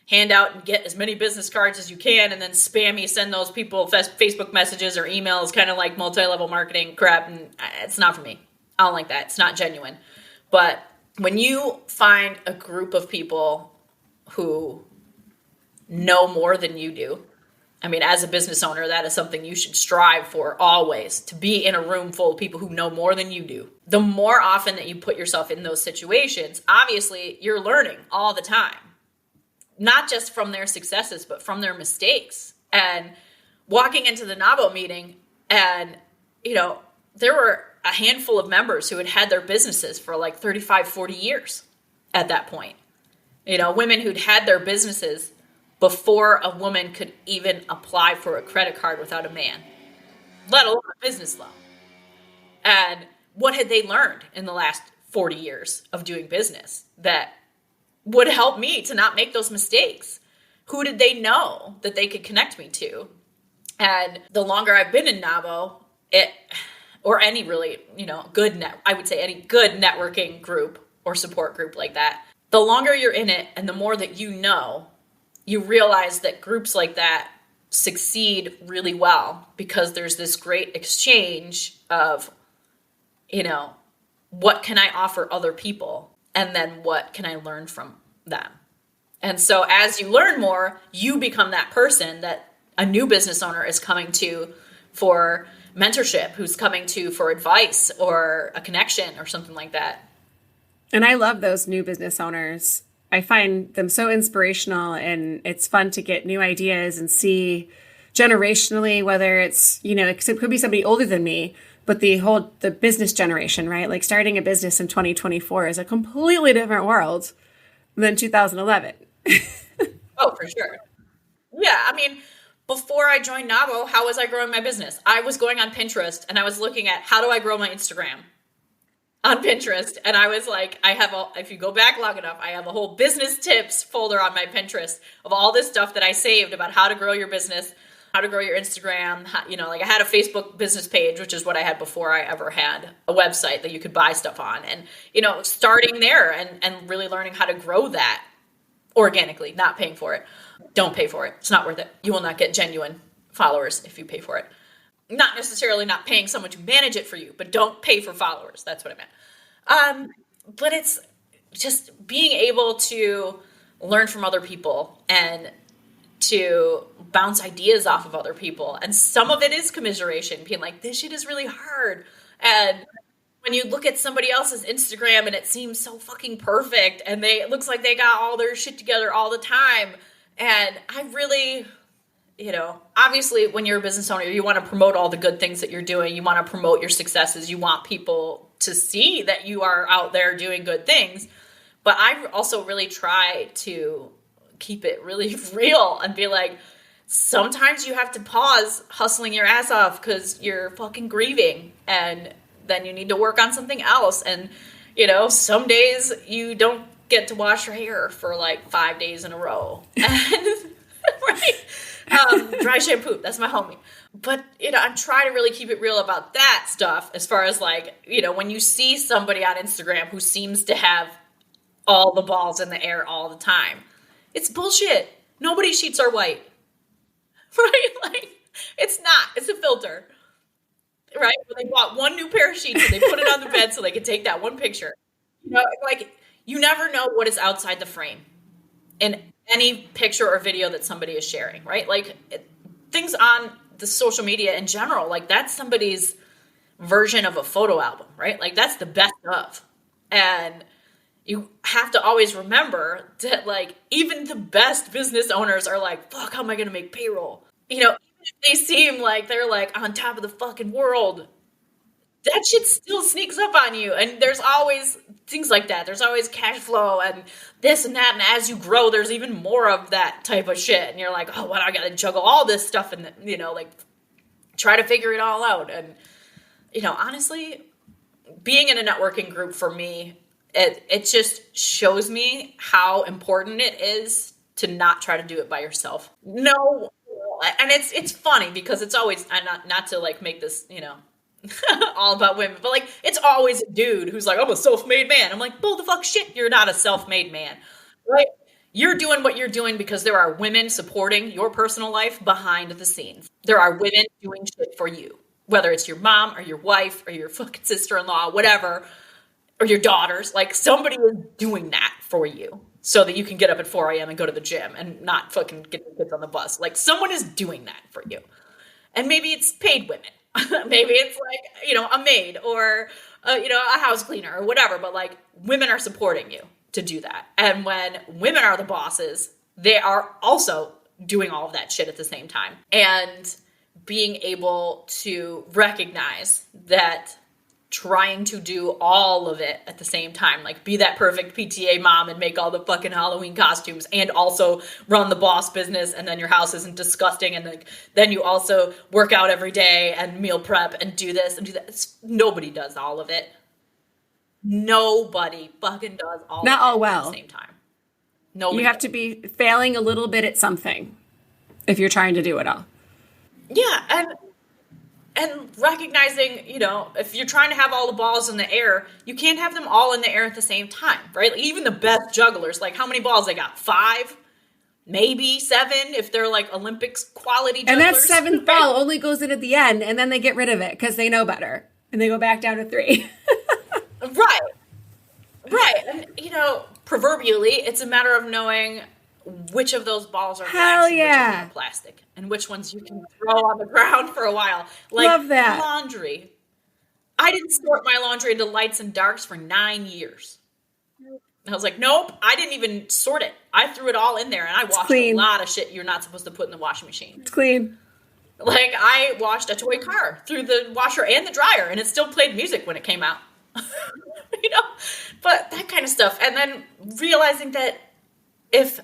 hand out and get as many business cards as you can, and then spammy send those people Facebook messages or emails, kind of like multi-level marketing crap. And it's not for me. I don't like that. It's not genuine. But when you find a group of people who know more than you do, as a business owner, that is something you should strive for always, to be in a room full of people who know more than you do. The more often that you put yourself in those situations, obviously you're learning all the time, not just from their successes, but from their mistakes. And walking into the NAWBO meeting, and, there were a handful of members who had had their businesses for 35, 40 years at that point. Women who'd had their businesses before a woman could even apply for a credit card without a man, let alone a business loan. And what had they learned in the last 40 years of doing business that would help me to not make those mistakes? Who did they know that they could connect me to? And the longer I've been in NAWBO, or any really, I would say any good networking group, or support group like that, the longer you're in it and the more that you know, you realize that groups like that succeed really well because there's this great exchange of, what can I offer other people? And then what can I learn from them? And so as you learn more, you become that person that a new business owner is coming to for mentorship, who's coming to for advice or a connection or something like that. And I love those new business owners. I find them so inspirational, and it's fun to get new ideas and see generationally, whether it's, it could be somebody older than me, but the business generation, right? Like starting a business in 2024 is a completely different world than 2011. Oh, for sure. Yeah. I mean, before I joined NAWBO, how was I growing my business? I was going on Pinterest and I was looking at how do I grow my Instagram on Pinterest. And I was like, if you go back long enough, I have a whole business tips folder on my Pinterest of all this stuff that I saved about how to grow your business, how to grow your Instagram. I had a Facebook business page, which is what I had before I ever had a website that you could buy stuff on. And, starting there and really learning how to grow that organically, not paying for it. Don't pay for it. It's not worth it. You will not get genuine followers if you pay for it. Not necessarily not paying someone to manage it for you, but don't pay for followers. That's what I meant. But it's just being able to learn from other people and to bounce ideas off of other people. And some of it is commiseration, being like, this shit is really hard. And when you look at somebody else's Instagram and it seems so fucking perfect and it looks like they got all their shit together all the time. And I really, obviously when you're a business owner, you want to promote all the good things that you're doing. You want to promote your successes. You want people to see that you are out there doing good things. But I also really try to keep it really real and be like, sometimes you have to pause hustling your ass off because you're fucking grieving, and then you need to work on something else. And, some days you don't get to wash your hair for like 5 days in a row. Right? Dry shampoo. That's my homie. But, I'm trying to really keep it real about that stuff as far as like, when you see somebody on Instagram who seems to have all the balls in the air all the time, it's bullshit. Nobody's sheets are white. Right? Like, it's not. It's a filter. Right? When they bought one new pair of sheets and they put it on the bed so they could take that one picture. You never know what is outside the frame in any picture or video that somebody is sharing, right? Like things on the social media in general, like that's somebody's version of a photo album, right? Like that's the best of. And you have to always remember that like even the best business owners are like, fuck, how am I going to make payroll? Even if they seem like they're like on top of the fucking world, that shit still sneaks up on you. And there's always things like that. There's always cash flow and this and that. And as you grow, there's even more of that type of shit. And you're like, oh, well, I got to juggle all this stuff and, try to figure it all out. And, honestly, being in a networking group for me, it just shows me how important it is to not try to do it by yourself. No. And it's funny because it's always, not to like make this, all about women, but like it's always a dude who's like, I'm a self-made man. I'm like, bull the fuck shit, you're not a self-made man, right? You're doing what you're doing because there are women supporting your personal life behind the scenes. There are women doing shit for you, whether it's your mom or your wife or your fucking sister-in-law, whatever, or your daughters. Like somebody is doing that for you so that you can get up at 4 a.m. and go to the gym and not fucking get the kids on the bus. Like someone is doing that for you. And maybe it's paid women. Maybe it's like, a maid or, a house cleaner or whatever. But like women are supporting you to do that. And when women are the bosses, they are also doing all of that shit at the same time. And being able to recognize that trying to do all of it at the same time, like be that perfect PTA mom and make all the fucking Halloween costumes and also run the boss business, and then your house isn't disgusting, and then you also work out every day and meal prep and do this and do that. Nobody does all of it. Nobody fucking does all Not of it all well. At the same time. Nobody. You have to be failing a little bit at something if you're trying to do it all. Yeah, and And recognizing, you know, if you're trying to have all the balls in the air, you can't have them all in the air at the same time, right? Like even the best jugglers, like how many balls they got? 5? Maybe 7 if they're like Olympics quality jugglers. And that 7th ball only goes in at the end, and then they get rid of it because they know better. And they go back down to 3. Right. Right. And, you know, proverbially, it's a matter of knowing which of those balls are glass and which of them are plastic, and which ones you can throw on the ground for a while. Like Love that. Laundry. I didn't sort my laundry into lights and darks for 9 years. I was like, nope, I didn't even sort it. I threw it all in there, and I washed a lot of shit you're not supposed to put in the washing machine. It's clean. Like, I washed a toy car through the washer and the dryer, and it still played music when it came out. You know? But that kind of stuff. And then realizing that if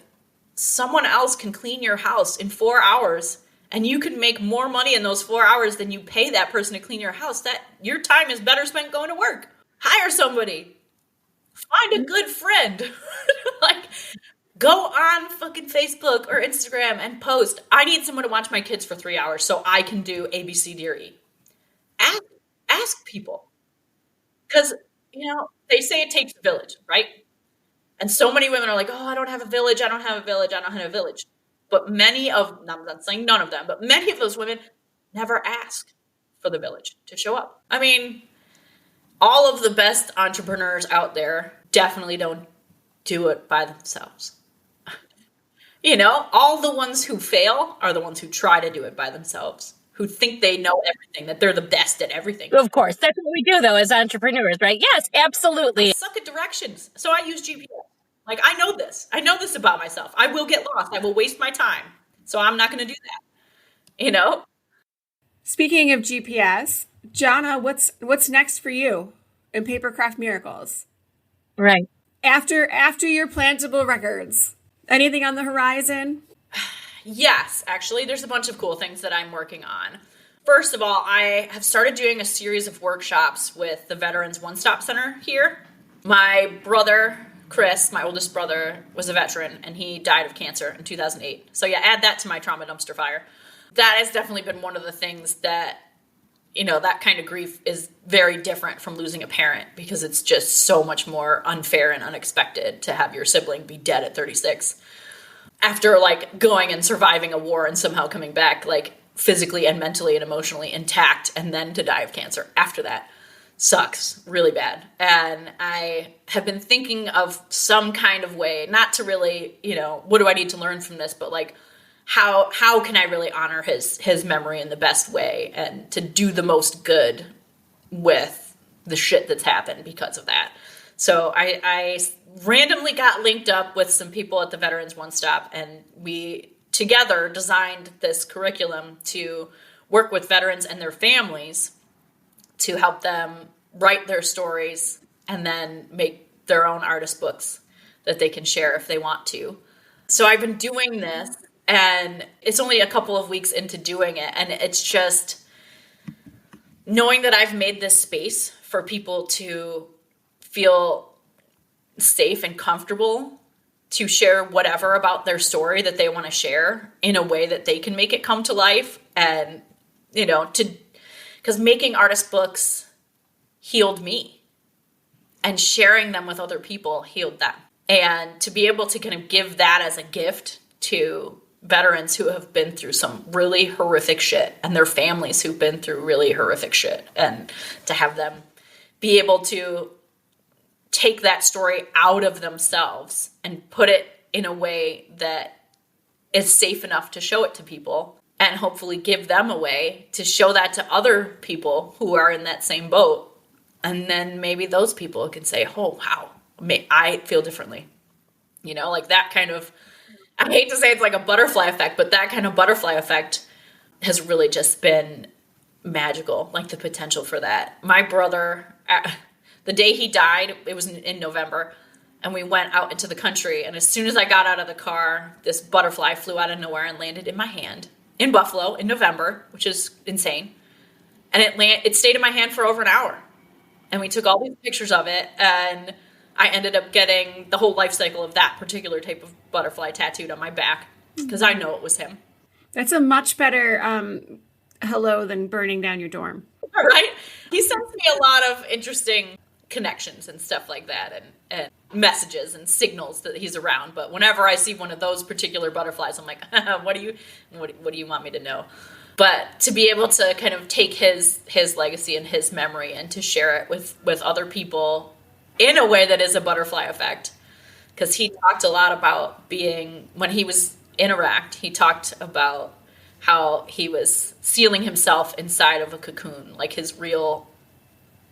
someone else can clean your house in 4 hours, and you can make more money in those 4 hours than you pay that person to clean your house, that your time is better spent going to work. Hire somebody. Find a good friend. Like, go on fucking Facebook or Instagram and post, I need someone to watch my kids for 3 hours so I can do A, B, C, D, or E. Ask people. Because, you know, they say it takes a village, right? And so many women are like, oh, I don't have a village. I don't have a village. I don't have a village. But many of, I'm not saying none of them, but many of those women never ask for the village to show up. I mean, all of the best entrepreneurs out there definitely don't do it by themselves. You know, all the ones who fail are the ones who try to do it by themselves, who think they know everything, that they're the best at everything. Of course. That's what we do, though, as entrepreneurs, right? Yes, absolutely. I suck at directions. So I use GPS. Like, I know this. I know this about myself. I will get lost. I will waste my time. So I'm not going to do that. You know? Speaking of GPS, Janna, what's next for you in Papercraft Miracles? Right. After your plantable records, anything on the horizon? Yes, actually, there's a bunch of cool things that I'm working on. First of all, I have started doing a series of workshops with the Veterans One-Stop Center here. My brother, Chris, my oldest brother, was a veteran, and he died of cancer in 2008. So yeah, add that to my trauma dumpster fire. That has definitely been one of the things that, you know, that kind of grief is very different from losing a parent, because it's just so much more unfair and unexpected to have your sibling be dead at 36 after like going and surviving a war and somehow coming back like physically and mentally and emotionally intact, and then to die of cancer after that sucks really bad. And I have been thinking of some kind of way, not to really, you know, what do I need to learn from this, but like how can I really honor his memory in the best way and to do the most good with the shit that's happened because of that. So I randomly got linked up with some people at the Veterans One Stop, and we together designed this curriculum to work with veterans and their families to help them write their stories and then make their own artist books that they can share if they want to. So I've been doing this, and it's only a couple of weeks into doing it, and it's just knowing that I've made this space for people to feel safe and comfortable to share whatever about their story that they want to share in a way that they can make it come to life. And, you know, because making artist books healed me, and sharing them with other people healed them. And to be able to kind of give that as a gift to veterans who have been through some really horrific shit, and their families who've been through really horrific shit, and to have them be able to take that story out of themselves and put it in a way that is safe enough to show it to people, and hopefully give them a way to show that to other people who are in that same boat. And then maybe those people can say, oh, wow, I feel differently. You know, like that kind of, I hate to say it's like a butterfly effect, but that kind of butterfly effect has really just been magical, like the potential for that. My brother, the day he died, it was in November, and we went out into the country, and as soon as I got out of the car, this butterfly flew out of nowhere and landed in my hand in Buffalo in November, which is insane. And it stayed in my hand for over an hour. And we took all these pictures of it, and I ended up getting the whole life cycle of that particular type of butterfly tattooed on my back, because I know it was him. That's a much better hello than burning down your dorm. Right? He sends me a lot of interesting connections and stuff like that, and messages and signals that he's around. But whenever I see one of those particular butterflies, I'm like, what do you want me to know? But to be able to kind of take his legacy and his memory and to share it with other people in a way that is a butterfly effect. Because he talked a lot about when he was in Iraq, he talked about how he was sealing himself inside of a cocoon, like his real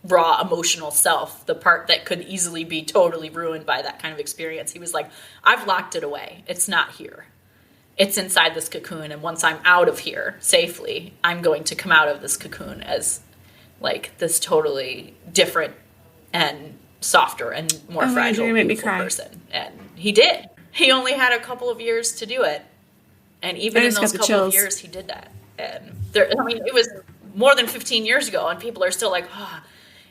raw emotional self, the part that could easily be totally ruined by that kind of experience. He was like, I've locked it away. It's not here. It's inside this cocoon. And once I'm out of here safely, I'm going to come out of this cocoon as like this totally different and softer and more fragile, beautiful person. And he did. He only had a couple of years to do it. And even in those couple of years, he did that. And it was more than 15 years ago, and people are still like,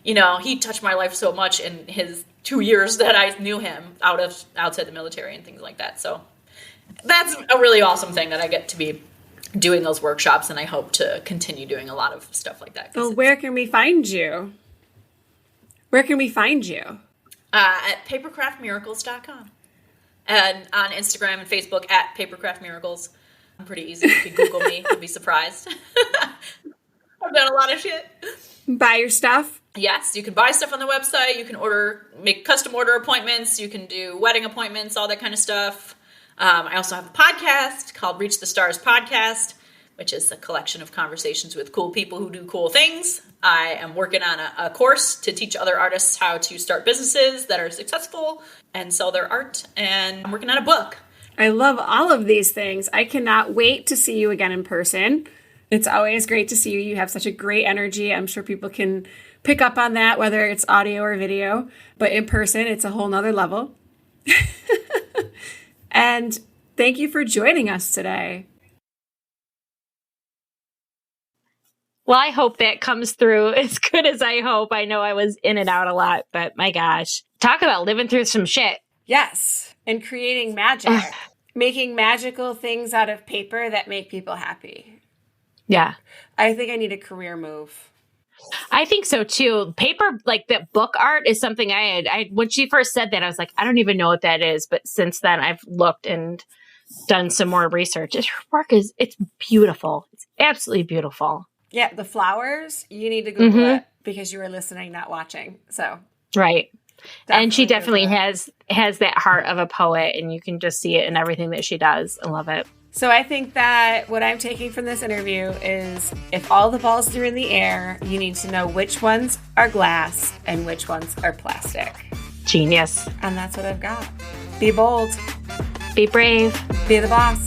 he touched my life so much in his 2 years that I knew him outside the military and things like that. So that's a really awesome thing that I get to be doing those workshops, and I hope to continue doing a lot of stuff like that. Well, where can we find you? At papercraftmiracles.com. And on Instagram and Facebook at Papercraft Miracles. I'm pretty easy. If you Google me, you'll be surprised. I've done a lot of shit. Buy your stuff? Yes, you can buy stuff on the website. You can make custom order appointments. You can do wedding appointments, all that kind of stuff. I also have a podcast called Reach the Stars Podcast, which is a collection of conversations with cool people who do cool things. I am working on a course to teach other artists how to start businesses that are successful and sell their art. And I'm working on a book. I love all of these things. I cannot wait to see you again in person. It's always great to see you. You have such a great energy. I'm sure people can pick up on that, whether it's audio or video. But in person, it's a whole nother level. And thank you for joining us today. Well, I hope that comes through as good as I hope. I know I was in and out a lot, but my gosh. Talk about living through some shit. Yes. And creating magic. Making magical things out of paper that make people happy. Yeah. I think I need a career move. I think so too. Paper, like that book art is something I when she first said that, I was like, I don't even know what that is. But since then I've looked and done some more research. Her work it's beautiful. It's absolutely beautiful. Yeah. The flowers, you need to Google it because you were listening, not watching. So. Right. And she definitely has that heart of a poet, and you can just see it in everything that she does. I love it. So I think that what I'm taking from this interview is if all the balls are in the air, you need to know which ones are glass and which ones are plastic. Genius. And that's what I've got. Be bold. Be brave. Be the boss.